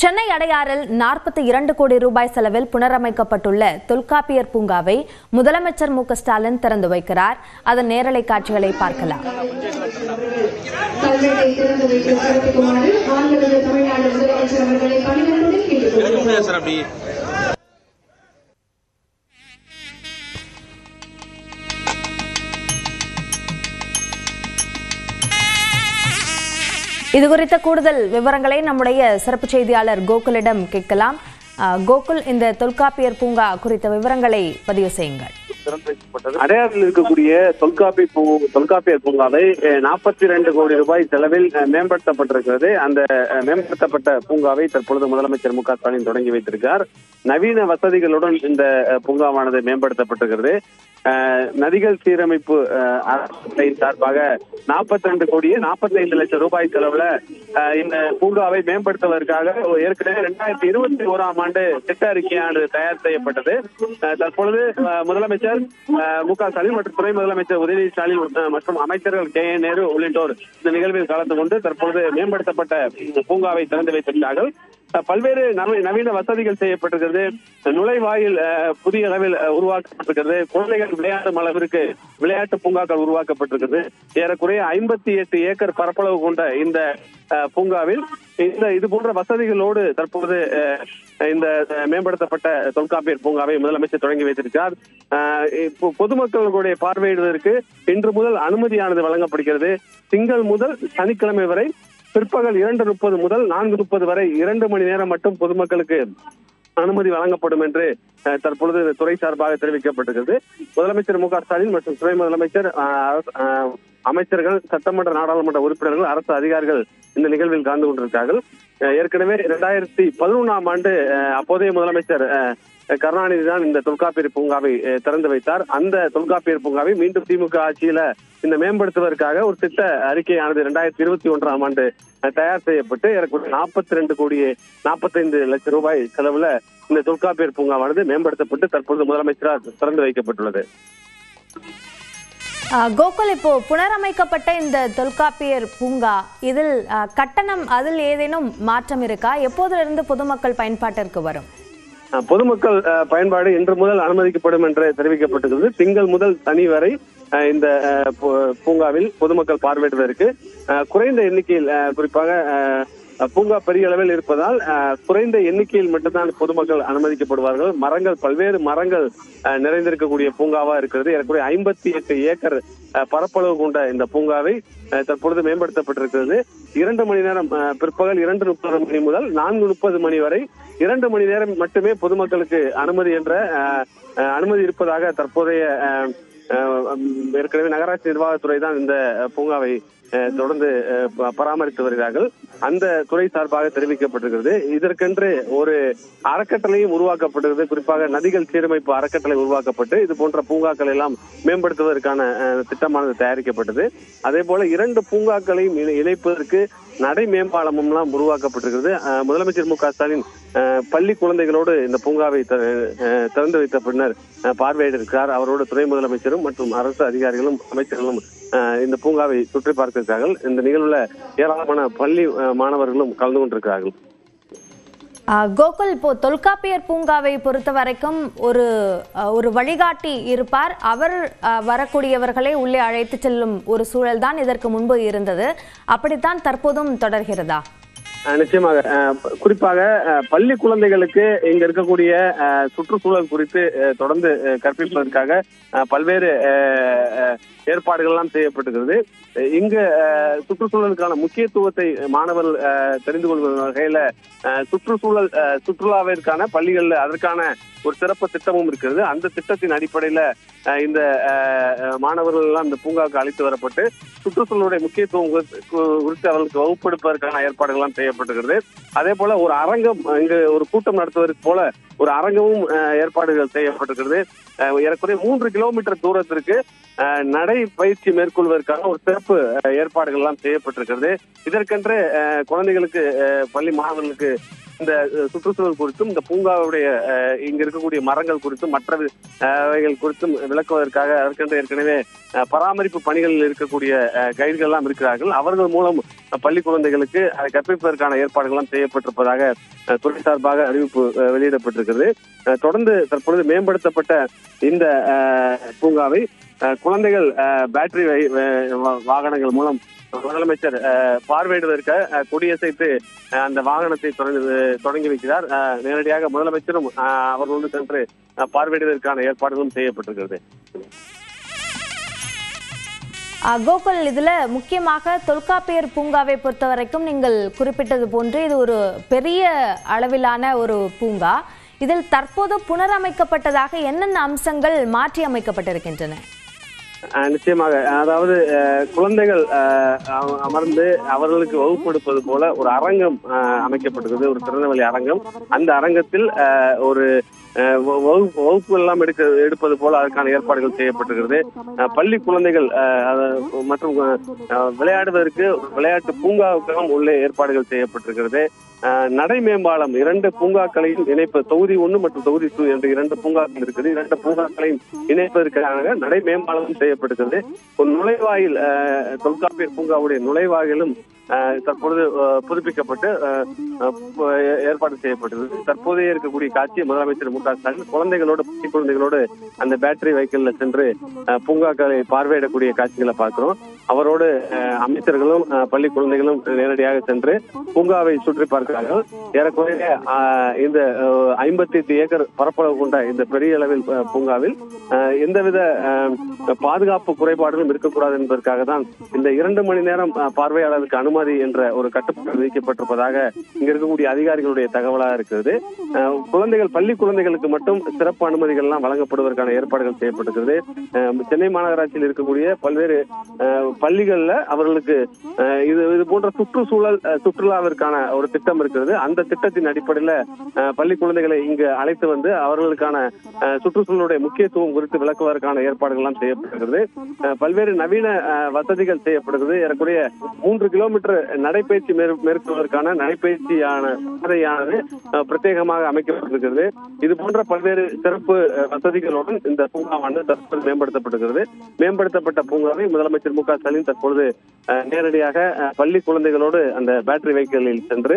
சென்னை அடையாறில் 42 கோடி ரூபாய் செலவில் புனரமைக்கப்பட்டுள்ள தொல்காப்பியர் பூங்காவை முதலமைச்சர் மு க ஸ்டாலின் திறந்து வைக்கிறார். அதன் நேரலை காட்சிகளை பார்க்கலாம். இது குறித்த கூடுதல் விவரங்களை நம்முடைய சிறப்பு செய்தியாளர் கோகுலிடம் கேட்கலாம். கோகுல், இந்த தொல்காப்பியர் பூங்கா குறித்த விவரங்களை பதிவு செய்யுங்கள். அடையாறில் இருக்கக்கூடிய தொல்காப்பியர் பூங்காவை 42 கோடி ரூபாய் செலவில் மேம்படுத்தப்பட்டிருக்கிறது. அந்த மேம்படுத்தப்பட்ட பூங்காவை தற்பொழுது முதலமைச்சர் மு க ஸ்டாலின் தொடங்கி வைத்திருக்கார். நவீன வசதிகளுடன் இந்த பூங்காவானது மேம்படுத்தப்பட்டிருக்கிறது. நதிகள் சீரமைப்பு அரசின் சார்பாக 42 கோடியே 45 லட்சம் ரூபாய் செலவுல இந்த பூங்காவை மேம்படுத்துவதற்காக ஏற்கனவே 2021ஆம் ஆண்டு திட்ட அறிக்கையானது தயார் செய்யப்பட்டது. தற்பொழுது முதலமைச்சர் மு க ஸ்டாலின் மற்றும் துணை முதலமைச்சர் உதயநிதி ஸ்டாலின் மற்றும் அமைச்சர்கள் கே என் நேரு உள்ளிட்டோர் இந்த நிகழ்வில் கலந்து கொண்டு தற்பொழுது மேம்படுத்தப்பட்ட பூங்காவை திறந்து வைத்திருக்கிறார்கள். பல்வேறு நவீன வசதிகள் செய்யப்பட்டிருக்கிறது. நுழைவாயில் புதிய அளவில் உருவாக்கப்பட்டிருக்கிறது. குழந்தைகள் விளையாடும் அளவிற்கு விளையாட்டு பூங்காக்கள் உருவாக்கப்பட்டிருக்கிறது. ஏறக்குறைய 58 ஏக்கர் பரப்பளவு கொண்ட இந்த பூங்காவில் இது போன்ற வசதிகளோடு தற்போது இந்த மேம்படுத்தப்பட்ட தொல்காப்பியர் பூங்காவை முதலமைச்சர் தொடங்கி வைத்திருக்கிறார். பொதுமக்களுடைய பார்வையிடுவதற்கு இன்று முதல் அனுமதியானது வழங்கப்படுகிறது. திங்கள் முதல் சனிக்கிழமை வரை பிற்பகல் 2:30 முதல் 4:30 வரை 2 மணி நேரம் மட்டும் பொதுமக்களுக்கு அனுமதி வழங்கப்படும் என்று தற்பொழுது துறை சார்பாக தெரிவிக்கப்பட்டிருக்கிறது. முதலமைச்சர் மு க ஸ்டாலின் மற்றும் துணை முதலமைச்சர், அமைச்சர்கள், சட்டமன்ற நாடாளுமன்ற உறுப்பினர்கள், அரசு அதிகாரிகள் இந்த நிகழ்வில் கலந்து கொண்டிருக்கிறார்கள். ஏற்கனவே 2011ஆம் ஆண்டு அப்போதைய முதலமைச்சர் கருணாநிதி தான் இந்த தொல்காப்பியர் பூங்காவை திறந்து வைத்தார். அந்த தொல்காப்பியர் பூங்காவை மீண்டும் திமுக ஆட்சியில இந்த மேம்படுத்துவதற்காக ஒரு திட்ட அறிக்கையானது 2021ஆம் ஆண்டு தயார் செய்யப்பட்டு ஏறக்குறைய 42 கோடியே 45 லட்சம் ரூபாய் செலவுல இந்த தொல்காப்பியர் பூங்காவானது மேம்படுத்தப்பட்டு தற்பொழுது முதலமைச்சரால் திறந்து வைக்கப்பட்டுள்ளது. கோகுல், இப்போ புனரமைக்கப்பட்ட இந்த தொல்காப்பியர் பூங்கா இதில் கட்டணம் அதில் ஏதேனும் மாற்றம் இருக்கா? எப்போதிலிருந்து பொதுமக்கள் பயன்பாட்டிற்கு வரும்? பொதுமக்கள் பயன்பாடு இன்று முதல் அனுமதிக்கப்படும் என்று தெரிவிக்கப்பட்டிருக்கிறது. திங்கள் முதல் சனி வரை இந்த பூங்காவில் பொதுமக்கள் பார்வையிடுவதற்கு குறைந்த எண்ணிக்கையில், குறிப்பாக பூங்கா பெரிய அளவில் இருப்பதால் குறைந்த எண்ணிக்கையில் மட்டும்தான் பொதுமக்கள் அனுமதிக்கப்படுவார்கள். மரங்கள், பல்வேறு மரங்கள் நிறைந்திருக்கக்கூடிய பூங்காவா இருக்கிறது. ஏறக்குறைய 58 ஏக்கர் பரப்பளவு கொண்ட இந்த பூங்காவை தற்பொழுது மேம்படுத்தப்பட்டிருக்கிறது. 2 மணி நேரம், பிற்பகல் 2:30 மணி முதல் 4:30 மணி வரை 2 மணி நேரம் மட்டுமே பொதுமக்களுக்கு அனுமதி இருப்பதாக தற்போதைய ஏற்கனவே நகராட்சி நிர்வாகத்துறை தான் இந்த பூங்காவை தொடர்ந்து பராமரித்து வருகிறார்கள். அந்த துறை சார்பாக தெரிவிக்கப்பட்டிருக்கிறது. இதற்கென்று ஒரு அறக்கட்டளையும் உருவாக்கப்பட்டிருக்கிறது. குறிப்பாக நதிகள் சீரமைப்பு அறக்கட்டளை உருவாக்கப்பட்டு இது போன்ற பூங்காக்கள் எல்லாம் மேம்படுத்துவதற்கான திட்டமானது தயாரிக்கப்பட்டது. அதே போல 2 பூங்காக்களையும் இணைப்பதற்கு நடை மேம்பாலமும் எல்லாம் உருவாக்கப்பட்டிருக்கிறது. முதலமைச்சர் மு க ஸ்டாலின் பள்ளி குழந்தைகளோடு இந்த பூங்காவை திறந்து வைத்த பின்னர் பார்வையிட்டிருக்கிறார். அவரோடு துணை முதலமைச்சரும் மற்றும் அரசு அதிகாரிகளும் அமைச்சர்களும் இந்த பூங்காவை சுற்றி பார்த்திருக்கிறார்கள். இந்த நிகழ்வுல ஏராளமான பள்ளி மாணவர்களும் கலந்து கொண்டிருக்கிறார்கள். கோகுல், இப்போ தொல்காப்பியர் பூங்காவை பொறுத்த வரைக்கும் ஒரு வழிகாட்டி இருப்பார். அவர் வரக்கூடியவர்களை உள்ளே அழைத்து செல்லும் ஒரு சூழல் தான் இதற்கு முன்பு இருந்தது. அப்படித்தான் தற்போதும் தொடர்கிறதா? நிச்சயமாக. குறிப்பாக பள்ளி குழந்தைகளுக்கு இங்க இருக்கக்கூடிய சுற்றுச்சூழல் குறித்து தொடர்ந்து கற்பிப்பதற்காக பல்வேறு ஏற்பாடுகள் எல்லாம் செய்யப்பட்டிருக்கிறது. இங்க சுற்றுச்சூழலுக்கான முக்கியத்துவத்தை மாணவர்கள் தெரிந்து கொள்வது வகையில சுற்றுலாவிற்கான பள்ளிகள்ல அதற்கான ஒரு சிறப்பு திட்டமும் இருக்கிறது. அந்த திட்டத்தின் அடிப்படையில இந்த மாணவர்கள் எல்லாம் இந்த பூங்காவுக்கு அழைத்து வரப்பட்டு சுற்றுச்சூழலுடைய முக்கியத்துவம் குறித்து அவர்களுக்கு வகுப்பெடுப்பதற்கான ஏற்பாடுகள் எல்லாம் செய்யப்பட்டிருக்கிறது. அதே போல ஒரு அரங்கம், இங்கு ஒரு கூட்டம் நடத்துவதற்கு போல ஒரு அரங்கமும் ஏற்பாடுகள் செய்யப்பட்டிருக்கிறது. ஏறக்குறைய 3 கிலோமீட்டர் தூரத்திற்கு நடை பயிற்சி மேற்கொள்வதற்கான ஒரு சிறப்பு ஏற்பாடுகள் எல்லாம் செய்யப்பட்டிருக்கிறது. இதற்கென்று குழந்தைகளுக்கு, பள்ளி மாணவர்களுக்கு இந்த சுற்றுச்சூழல் குறித்தும் இந்த பூங்காவுடைய இங்க இருக்கக்கூடிய மரங்கள் குறித்தும் மற்றவைகள் குறித்தும் விளக்குவதற்காக அதற்கென்று ஏற்கனவே பராமரிப்பு பணிகளில் இருக்கக்கூடிய கைடுகள் எல்லாம் இருக்கிறார்கள். அவர்கள் மூலம் பள்ளி குழந்தைகளுக்கு அதை கற்பிப்பதற்கான ஏற்பாடுகள் எல்லாம் செய்யப்பட்டிருப்பதாக துறை சார்பாக அறிவிப்பு வெளியிடப்பட்டிருக்கிறது. தொடர்ந்து தற்பொழுது மேம்படுத்தப்பட்ட இந்த பூங்காவை குழந்தைகள் பேட்டரி வாகனங்கள் மூலம் முதலமைச்சர் பார்வையிடுவதற்கு கொடியசைத்து அந்த வாகனத்தை தொடங்கி வைக்கிறார். நேரடியாக முதலமைச்சரும் அவர்களோடு சென்று பார்வையிடுவதற்கான ஏற்பாடுகளும் செய்யப்பட்டிருக்கிறது. கோகுல், இதுல முக்கியமாக தொல்காப்பியர் பூங்காவை பொறுத்த வரைக்கும் நீங்கள் குறிப்பிட்டது போன்று இது ஒரு பெரிய அளவிலான ஒரு பூங்கா. இதில் தற்போது புனரமைக்கப்பட்டதாக என்னென்ன அம்சங்கள் மாற்றி அமைக்கப்பட்டிருக்கின்றன? நிச்சயமாக, அதாவது குழந்தைகள் அமர்ந்து அவர்களுக்கு வகுப்பு எடுப்பது போல ஒரு அரங்கம் அமைக்கப்பட்டிருக்கிறது, ஒரு திறந்தவெளி அரங்கம். அந்த அரங்கத்தில் ஒரு வகுப்பு எல்லாம் எடுப்பது போல அதற்கான ஏற்பாடுகள் செய்யப்பட்டிருக்கிறது. பள்ளி குழந்தைகள் மற்றும் விளையாடுவதற்கு விளையாட்டு பூங்காவுக்கும் உள்ளே ஏற்பாடுகள் செய்யப்பட்டிருக்கிறது. நடை மேம்பாலம் 2 பூங்காக்களையும் இணைப்பு, தொகுதி 1 மற்றும் தொகுதி 2 என்று 2 பூங்காக்கள் இருக்குது. 2 பூங்காக்களையும் இணைப்பதற்காக நடை மேம்பாலமும் செய்யப்பட்டிருக்கிறது. ஒரு நுழைவாயில், தொல்காப்பியர் பூங்காவுடைய நுழைவாயிலும் தற்பொழுது புதுப்பிக்கப்பட்டு ஏற்பாடு செய்யப்பட்டது. தற்போதைய இருக்கக்கூடிய காட்சி முதலமைச்சர் மு க ஸ்டாலின் குழந்தைகளோடு அந்த பேட்டரி வெஹிக்கிள்ல சென்று பூங்காக்களை பார்வையிடக்கூடிய காட்சிகளை பார்க்கிறோம். அவரோடு அமைச்சர்களும் பள்ளி குழந்தைகளும் நேரடியாக சென்று பூங்காவை சுற்றி பார்க்கிறார்கள். ஏறக்குறைய இந்த 58 ஏக்கர் பரப்பளவு கொண்ட இந்த பெரிய அளவில் பூங்காவில் எந்தவித பாதுகாப்பு குறைபாடுகளும் இருக்கக்கூடாது என்பதற்காக தான் இந்த 2 மணி நேரம் பார்வையாளருக்கு அனுமதி என்ற ஒரு கட்டுப்பாடு விதிக்கப்பட்டிருப்பதாக இங்க இருக்கக்கூடிய அதிகாரிகளுடைய தகவலாக இருக்கிறது. குழந்தைகள், பள்ளி குழந்தைகளுக்கு மட்டும் சிறப்பு அனுமதிகள் எல்லாம் வழங்கப்படுவதற்கான ஏற்பாடுகள் செய்யப்பட்டிருக்கிறது. சென்னை மாநகராட்சியில் இருக்கக்கூடிய பல்வேறு பள்ளிகள்ல அவர்களுக்கு இது போன்ற சுற்றுலாவிற்கான ஒரு திட்டம் இருக்கிறது. அந்த திட்டத்தின் அடிப்படையில பள்ளி குழந்தைகளை இங்கு அழைத்து வந்து அவர்களுக்கான சுற்றுச்சூழலுடைய முக்கியத்துவம் குறித்து விளக்குவதற்கான ஏற்பாடுகள் எல்லாம் செய்யப்படுகிறது. பல்வேறு நவீன வசதிகள் செய்யப்படுகிறது. ஏறக்குறைய 3 கிலோமீட்டர் நடைபயிற்சி மேற்கொள்வதற்கான பாதையானது பிரத்யேகமாக அமைக்கப்பட்டிருக்கிறது. இது போன்ற பல்வேறு சிறப்பு வசதிகளுடன் இந்த பூங்காவானது தற்போது மேம்படுத்தப்படுகிறது. மேம்படுத்தப்பட்ட பூங்காவை முதலமைச்சர் மு க ஸ்டாலின் தற்பொழுது நேரடியாக பள்ளி குழந்தைகளோடு அந்த பேட்டரி வெஹிக்கிளில் சென்று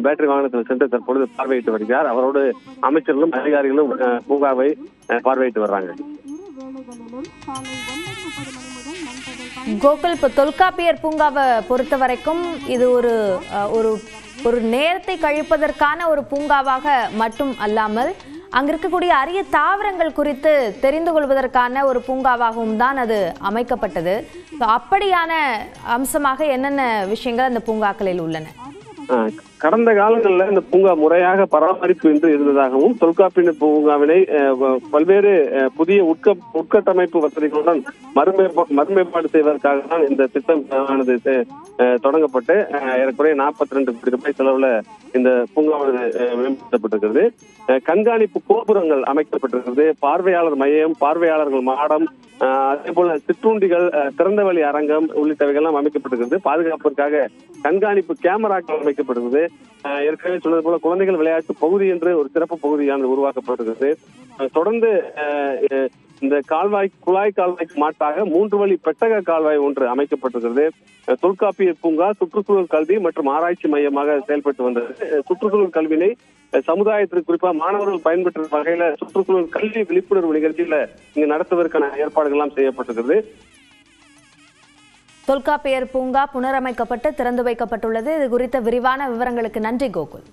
பேட்டரி வாகனத்தில் சென்று தற்பொழுது பார்வையிட்டு வருகிறார். அவரோடு அமைச்சர்களும் அதிகாரிகளும் பூங்காவை பார்வையிட்டு வர்றாங்க. கோகுல், இப்போ தொல்காப்பியர் பூங்காவை பொறுத்த வரைக்கும் இது ஒரு நேரத்தை கழிப்பதற்கான ஒரு பூங்காவாக மட்டும் அல்லாமல் அங்க இருக்கக்கூடிய அரிய தாவரங்கள் குறித்து தெரிந்து கொள்வதற்கான ஒரு பூங்காவாகவும் தான் அது அமைக்கப்பட்டது. அப்படியான அம்சமாக என்னென்ன விஷயங்கள் அந்த பூங்காக்களில் உள்ளன? கடந்த காலங்களில் இந்த பூங்கா முறையாக பராமரிப்பு இன்றி இருந்ததாகவும் தொல்காப்பியர் பூங்காவினை பல்வேறு புதிய உட்கட்டமைப்பு வசதிகளுடன் மறுமேம்பாடு செய்வதற்காக தான் இந்த திட்டம் தொடங்கப்பட்டு ஏறக்குறைய 42 கோடி ரூபாய் செலவுல இந்த பூங்காவானது மேம்படுத்தப்பட்டிருக்கிறது. கண்காணிப்பு கோபுரங்கள் அமைக்கப்பட்டிருக்கிறது. பார்வையாளர் மையம், பார்வையாளர்கள் மாடம், அதே போல சிற்றுண்டிகள், திறந்தவெளி அரங்கம் உள்ளிட்டவைகள் எல்லாம் அமைக்கப்பட்டிருக்கிறது. பாதுகாப்பிற்காக கண்காணிப்பு கேமராக்கள் அமைக்கப்பட்டிருக்கிறது. ஏற்கனவே சொன்னது போல குழந்தைகள் விளையாட்டு பகுதி என்று ஒரு சிறப்பு பகுதியானது உருவாக்கப்பட்டிருக்கிறது. தொடர்ந்து இந்த குழாய் கால்வாய்க்கு மாற்றாக 3 வழி பெட்டக கால்வாய் ஒன்று அமைக்கப்பட்டிருக்கிறது. தொல்காப்பியர் பூங்கா சுற்றுச்சூழல் கல்வி மற்றும் ஆராய்ச்சி மையமாக செயல்பட்டு வந்தது. சுற்றுச்சூழல் கல்வினை சமுதாயத்திற்கு குறிப்பா மாணவர்கள் பயன்பெற்ற வகையில சுற்றுச்சூழல் கல்வி விழிப்புணர்வு நிகழ்ச்சியில இங்கு நடத்துவதற்கான ஏற்பாடுகள் எல்லாம் செய்யப்பட்டிருக்கிறது. தொல்காப்பியர் பூங்கா புனரமைக்கப்பட்டு திறந்து வைக்கப்பட்டுள்ளது. இது குறித்த விரிவான விவரங்களுக்கு நன்றி கோகுல்.